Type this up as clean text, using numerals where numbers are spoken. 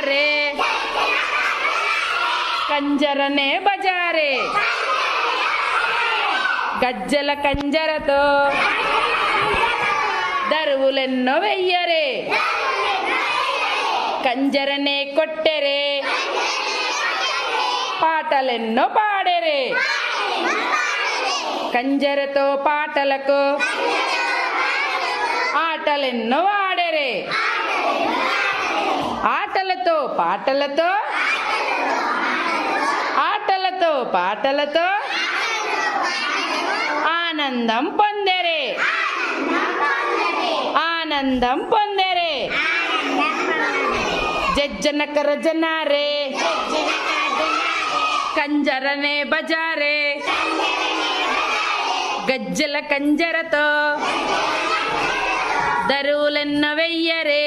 జనారే కంజరనే బజారే గజ్జల కంజరతో దరువులెన్నో వెయ్యరే కంజరనే కొట్టెరే పాటలెన్నో పాడెరే కంజరతో పాటలకు ఆటలెన్నో ఆడెరే ఆటలతో పాటలతో ఆటలతో పాటలతో ఆనందం పొందెరే ఆనందం పొందెరే జజ్జనకర జనారే కంజరనే బజారే గజ్జల కంజరతో దరువులెన్న వెయ్యరే